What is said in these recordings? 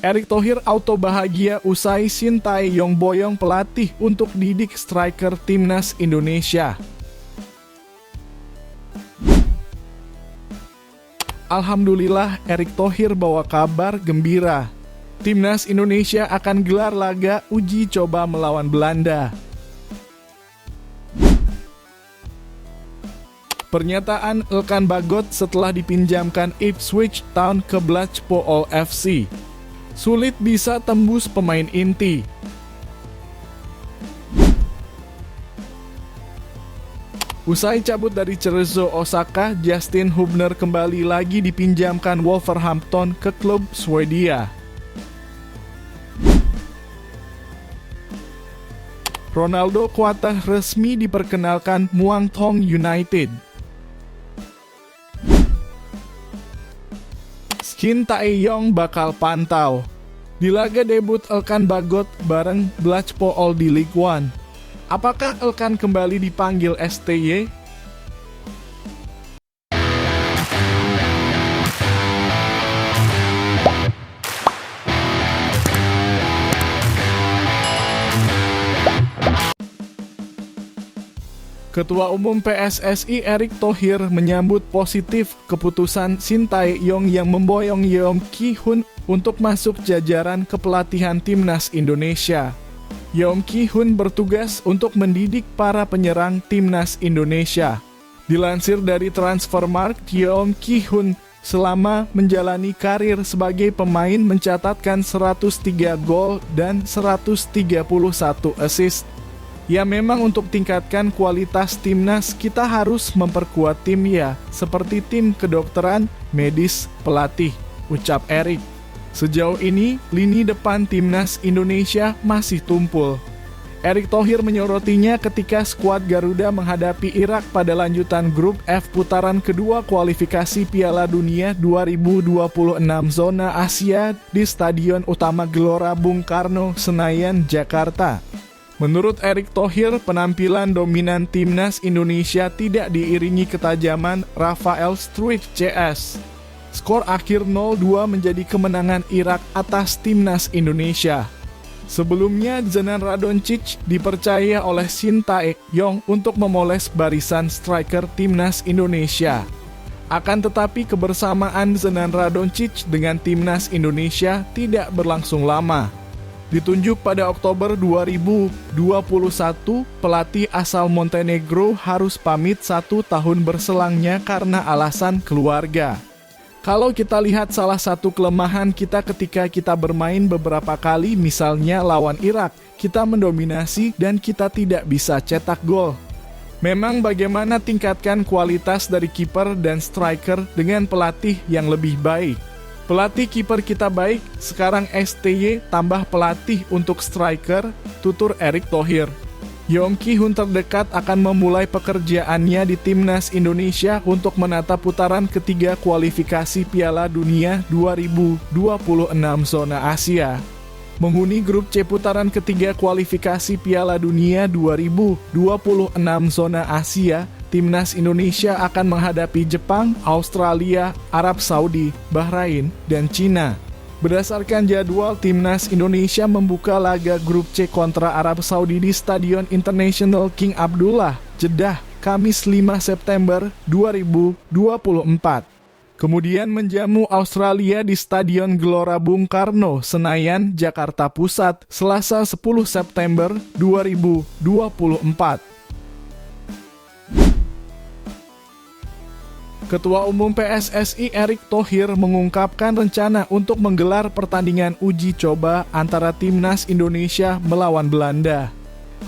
Erick Thohir auto bahagia usai Sintayong boyong pelatih untuk didik striker timnas Indonesia. Alhamdulillah, Erick Thohir bawa kabar gembira. Timnas Indonesia akan gelar laga uji coba melawan Belanda. Pernyataan Elkan Bagot setelah dipinjamkan Ipswich Town ke Blackpool FC. Sulit bisa tembus pemain inti. Usai cabut dari Cerezo Osaka, Justin Hubner kembali lagi dipinjamkan Wolverhampton ke klub Swedia. Ronaldo Kuatah resmi diperkenalkan Muangthong United. Sintayong bakal pantau. Di laga debut Elkan Bagot bareng Blackpool di League One. Apakah Elkan kembali dipanggil STY? Ketua Umum PSSI Erick Thohir menyambut positif keputusan Sintayong yang memboyong Yeom Ki-hun untuk masuk jajaran kepelatihan timnas Indonesia. Yeom Ki-hun bertugas untuk mendidik para penyerang timnas Indonesia. Dilansir dari Transfermarkt, Yeom Ki-hun selama menjalani karir sebagai pemain mencatatkan 103 gol dan 131 assist. Ya memang untuk tingkatkan kualitas timnas kita harus memperkuat tim ya, seperti tim kedokteran, medis, pelatih, ucap Erick. Sejauh ini, lini depan timnas Indonesia masih tumpul. Erick Thohir menyorotinya ketika skuad Garuda menghadapi Irak pada lanjutan grup F putaran kedua kualifikasi Piala Dunia 2026 zona Asia di Stadion Utama Gelora Bung Karno, Senayan, Jakarta. Menurut Erick Thohir, penampilan dominan timnas Indonesia tidak diiringi ketajaman Rafael Struijk CS. Skor akhir 0-2 menjadi kemenangan Irak atas timnas Indonesia. Sebelumnya, Zenan Radoncic dipercaya oleh Sintayong untuk memoles barisan striker timnas Indonesia. Akan tetapi kebersamaan Zenan Radoncic dengan timnas Indonesia tidak berlangsung lama. Ditunjuk pada Oktober 2021, pelatih asal Montenegro harus pamit 1 tahun berselangnya karena alasan keluarga. Kalau kita lihat salah satu kelemahan kita ketika kita bermain beberapa kali, misalnya lawan Irak, kita mendominasi dan kita tidak bisa cetak gol. Memang bagaimana tingkatkan kualitas dari kiper dan striker dengan pelatih yang lebih baik. Pelatih kiper kita baik, sekarang STY tambah pelatih untuk striker, tutur Erick Thohir. Yeom Ki-hun terdekat akan memulai pekerjaannya di timnas Indonesia untuk menata putaran ketiga kualifikasi Piala Dunia 2026 zona Asia. Menghuni grup C putaran ketiga kualifikasi Piala Dunia 2026 zona Asia, timnas Indonesia akan menghadapi Jepang, Australia, Arab Saudi, Bahrain, dan Cina. Berdasarkan jadwal, timnas Indonesia membuka laga grup C kontra Arab Saudi di Stadion International King Abdullah, Jeddah, Kamis 5 September 2024. Kemudian menjamu Australia di Stadion Gelora Bung Karno, Senayan, Jakarta Pusat, Selasa 10 September 2024. Ketua Umum PSSI Erick Thohir mengungkapkan rencana untuk menggelar pertandingan uji coba antara timnas Indonesia melawan Belanda.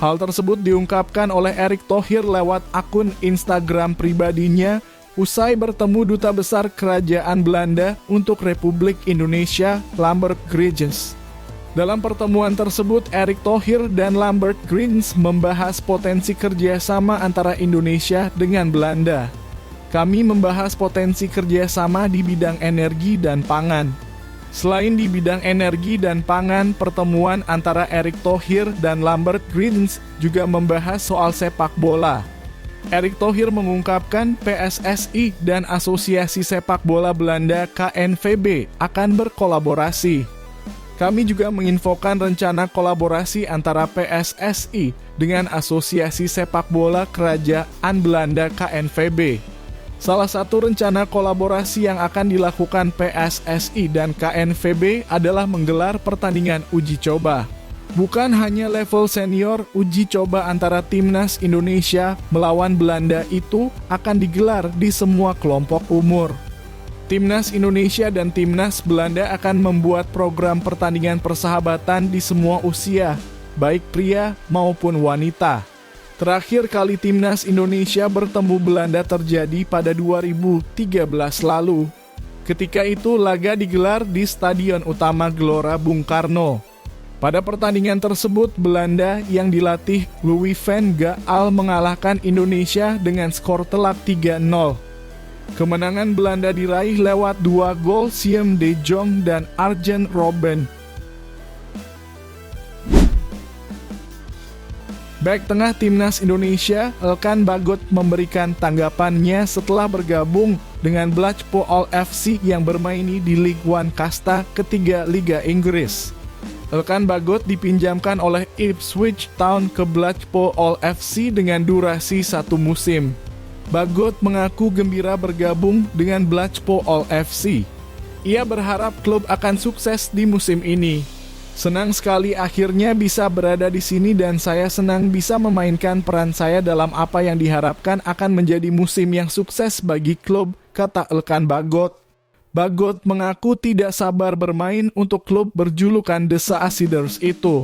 Hal tersebut diungkapkan oleh Erick Thohir lewat akun Instagram pribadinya usai bertemu Duta Besar Kerajaan Belanda untuk Republik Indonesia, Lambert Grigens. Dalam pertemuan tersebut, Erick Thohir dan Lambert Grigens membahas potensi kerjasama antara Indonesia dengan Belanda. Kami membahas potensi kerjasama di bidang energi dan pangan. Selain di bidang energi dan pangan, pertemuan antara Erick Thohir dan Lambert Grigens juga membahas soal sepak bola. Erick Thohir mengungkapkan PSSI dan Asosiasi Sepak Bola Belanda KNVB akan berkolaborasi. Kami juga menginfokan rencana kolaborasi antara PSSI dengan Asosiasi Sepak Bola Kerajaan Belanda KNVB. Salah satu rencana kolaborasi yang akan dilakukan PSSI dan KNVB adalah menggelar pertandingan uji coba. Bukan hanya level senior, uji coba antara Timnas Indonesia melawan Belanda itu akan digelar di semua kelompok umur. Timnas Indonesia dan Timnas Belanda akan membuat program pertandingan persahabatan di semua usia, baik pria maupun wanita. Terakhir kali Timnas Indonesia bertemu Belanda terjadi pada 2013 lalu. Ketika itu laga digelar di Stadion Utama Gelora Bung Karno. Pada pertandingan tersebut, Belanda yang dilatih Louis van Gaal mengalahkan Indonesia dengan skor telak 3-0. Kemenangan Belanda diraih lewat 2 gol Siem de Jong dan Arjen Robben. Bek tengah Timnas Indonesia, Elkan Bagot memberikan tanggapannya setelah bergabung dengan Blackpool FC yang bermain di Ligue 1 kasta ketiga Liga Inggris. Elkan Bagot dipinjamkan oleh Ipswich Town ke Blackpool FC dengan durasi 1 musim. Bagot mengaku gembira bergabung dengan Blackpool FC. Ia berharap klub akan sukses di musim ini. Senang sekali akhirnya bisa berada di sini dan saya senang bisa memainkan peran saya dalam apa yang diharapkan akan menjadi musim yang sukses bagi klub, kata Elkan Bagot. Bagot mengaku tidak sabar bermain untuk klub berjulukan The Seasiders itu.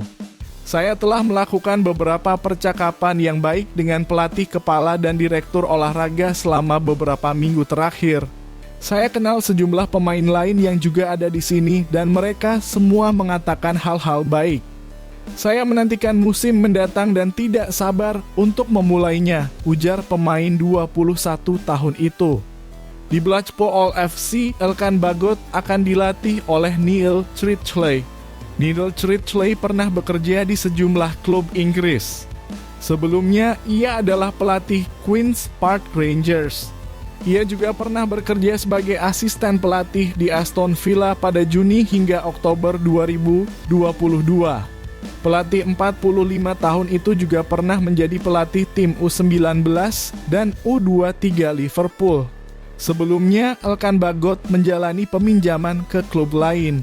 Saya telah melakukan beberapa percakapan yang baik dengan pelatih kepala dan direktur olahraga selama beberapa minggu terakhir. Saya kenal sejumlah pemain lain yang juga ada di sini dan mereka semua mengatakan hal-hal baik. Saya menantikan musim mendatang dan tidak sabar untuk memulainya, ujar pemain 21 tahun itu. Di Blackpool FC, Elkan Bagot akan dilatih oleh Neil Chridley. Neil Chridley pernah bekerja di sejumlah klub Inggris. Sebelumnya, ia adalah pelatih Queen's Park Rangers. Ia juga pernah bekerja sebagai asisten pelatih di Aston Villa pada Juni hingga Oktober 2022. Pelatih 45 tahun itu juga pernah menjadi pelatih tim U19 dan U23 Liverpool. Sebelumnya, Elkan Bagot menjalani peminjaman ke klub lain.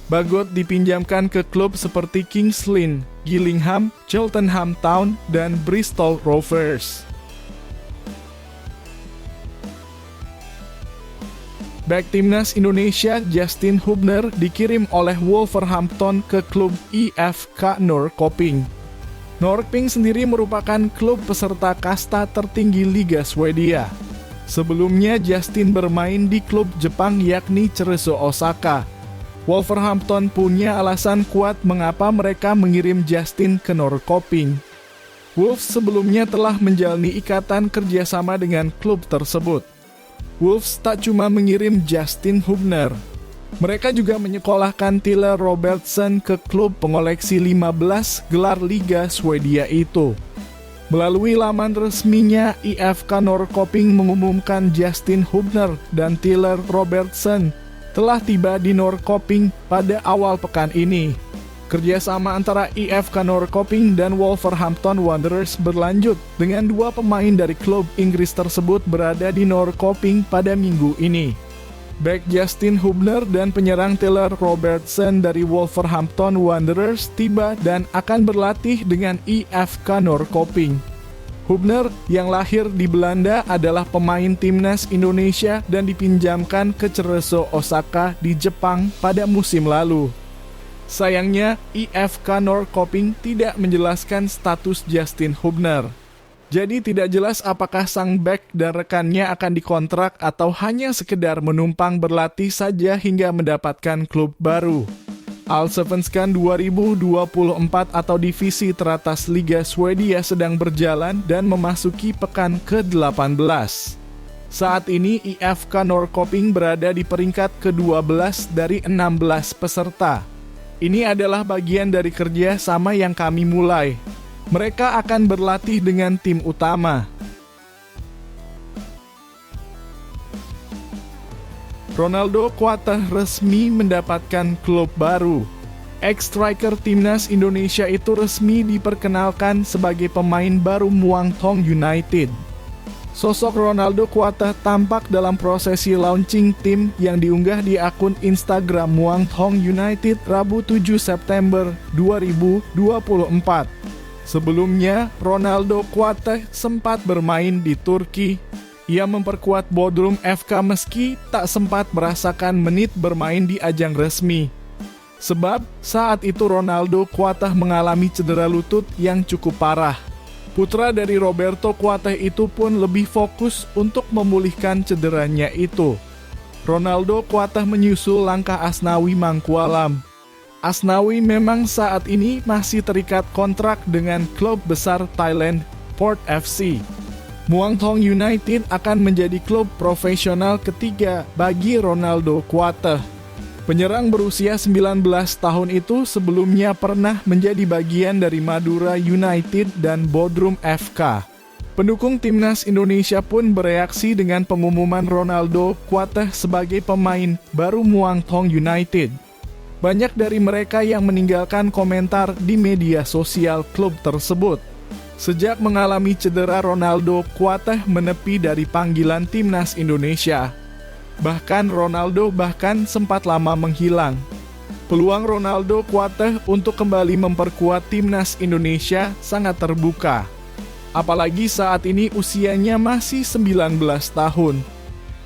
Bagot dipinjamkan ke klub seperti Kings Lynn, Gillingham, Cheltenham Town, dan Bristol Rovers. Bek Timnas Indonesia Justin Hubner dikirim oleh Wolverhampton ke klub IFK Norrköping. Norrköping sendiri merupakan klub peserta kasta tertinggi Liga Swedia. Sebelumnya Justin bermain di klub Jepang yakni Cerezo Osaka. Wolverhampton punya alasan kuat mengapa mereka mengirim Justin ke Norrköping. Wolves sebelumnya telah menjalani ikatan kerjasama dengan klub tersebut. Wolves tak cuma mengirim Justin Hubner. Mereka juga menyekolahkan Tyler Robertson ke klub pengoleksi 15 gelar Liga Swedia itu. Melalui laman resminya, IFK Norrköping mengumumkan Justin Hubner dan Tyler Robertson telah tiba di Norrköping pada awal pekan ini. Kerjasama antara IFK Norrköping dan Wolverhampton Wanderers berlanjut dengan 2 pemain dari klub Inggris tersebut berada di Norrköping pada minggu ini. Bek Justin Hubner dan penyerang Tyler Robertson dari Wolverhampton Wanderers tiba dan akan berlatih dengan IFK Norrköping. Hubner yang lahir di Belanda adalah pemain Timnas Indonesia dan dipinjamkan ke Cerezo Osaka di Jepang pada musim lalu. Sayangnya, IFK Norrköping tidak menjelaskan status Justin Hubner. Jadi tidak jelas apakah sang bek dan rekannya akan dikontrak atau hanya sekedar menumpang berlatih saja hingga mendapatkan klub baru. Allsvenskan 2024 atau divisi teratas Liga Swedia sedang berjalan dan memasuki pekan ke-18. Saat ini IFK Norrköping berada di peringkat ke-12 dari 16 peserta. Ini adalah bagian dari kerja sama yang kami mulai. Mereka akan berlatih dengan tim utama. Ronaldo Kuatah resmi mendapatkan klub baru. Ex-striker timnas Indonesia itu resmi diperkenalkan sebagai pemain baru Muang Thong United. Sosok Ronaldo Kuateh tampak dalam prosesi launching tim yang diunggah di akun Instagram Muang Thong United Rabu 7 September 2024. Sebelumnya, Ronaldo Kuateh sempat bermain di Turki. Ia memperkuat Bodrum FK meski tak sempat merasakan menit bermain di ajang resmi. Sebab saat itu Ronaldo Kuateh mengalami cedera lutut yang cukup parah. Putra dari Roberto Kuateh itu pun lebih fokus untuk memulihkan cederanya itu. Ronaldo Kuateh menyusul langkah Asnawi Mangkualam. Asnawi memang saat ini masih terikat kontrak dengan klub besar Thailand, Port FC. Muang Thong United akan menjadi klub profesional ketiga bagi Ronaldo Kuateh. Penyerang berusia 19 tahun itu sebelumnya pernah menjadi bagian dari Madura United dan Bodrum FK. Pendukung timnas Indonesia pun bereaksi dengan pengumuman Ronaldo Kuateh sebagai pemain baru Muang Thong United. Banyak dari mereka yang meninggalkan komentar di media sosial klub tersebut. Sejak mengalami cedera, Ronaldo Kuateh menepi dari panggilan timnas Indonesia. Bahkan Ronaldo sempat lama menghilang. Peluang Ronaldo Kuateh untuk kembali memperkuat timnas Indonesia sangat terbuka. Apalagi saat ini usianya masih 19 tahun.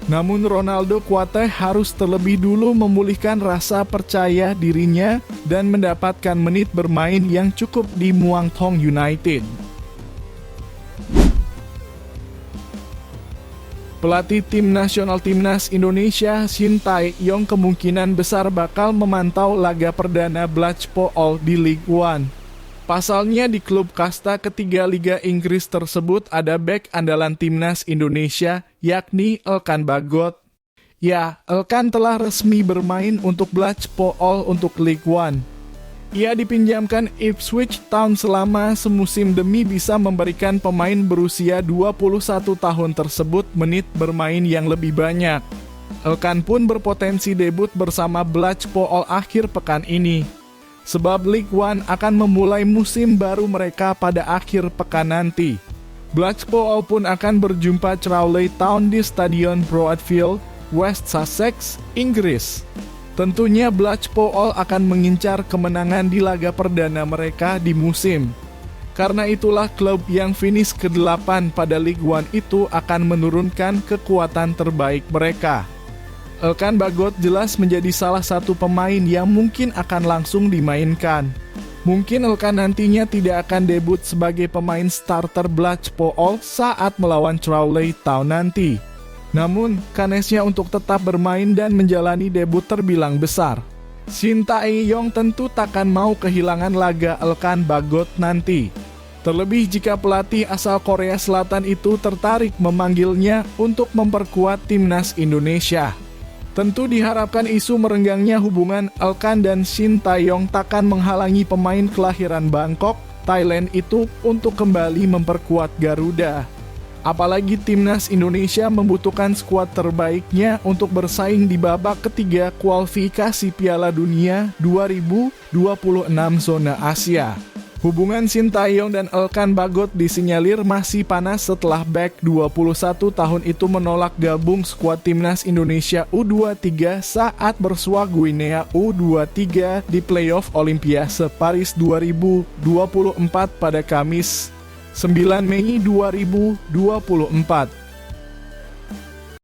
Namun Ronaldo Kuateh harus terlebih dulu memulihkan rasa percaya dirinya dan mendapatkan menit bermain yang cukup di Muang Thong United. Pelatih tim nasional timnas Indonesia Shin Tae-yong kemungkinan besar bakal memantau laga perdana Blackpool di League One. Pasalnya di klub kasta ketiga Liga Inggris tersebut ada bek andalan timnas Indonesia yakni Elkan Bagot. Ya, Elkan telah resmi bermain untuk Blackpool untuk League One. Ia dipinjamkan Ipswich Town selama semusim demi bisa memberikan pemain berusia 21 tahun tersebut menit bermain yang lebih banyak. Elkan pun berpotensi debut bersama Blackpool akhir pekan ini. Sebab League One akan memulai musim baru mereka pada akhir pekan nanti. Blackpool pun akan berjumpa Crawley Town di Stadion Broadfield, West Sussex, Inggris. Tentunya Blackpool akan mengincar kemenangan di laga perdana mereka di musim. Karena itulah klub yang finish ke-8 pada League One itu akan menurunkan kekuatan terbaik mereka. Elkan Bagot jelas menjadi salah satu pemain yang mungkin akan langsung dimainkan. Mungkin Elkan nantinya tidak akan debut sebagai pemain starter Blackpool saat melawan Crawley Town nanti. Namun, kanesnya untuk tetap bermain dan menjalani debut terbilang besar. Shin Tae-yong tentu takkan mau kehilangan laga Elkan Bagot nanti. Terlebih jika pelatih asal Korea Selatan itu tertarik memanggilnya untuk memperkuat timnas Indonesia. Tentu diharapkan isu merenggangnya hubungan Elkan dan Shin Tae-yong takkan menghalangi pemain kelahiran Bangkok, Thailand itu untuk kembali memperkuat Garuda. Apalagi timnas Indonesia membutuhkan skuad terbaiknya untuk bersaing di babak ketiga kualifikasi Piala Dunia 2026 zona Asia. Hubungan Shin Tae-yong dan Elkan Bagot disinyalir masih panas setelah bek 21 tahun itu menolak gabung skuad timnas Indonesia U23 saat bersua Guinea U23 di playoff Olimpiade Paris 2024 pada Kamis 9 Mei 2024.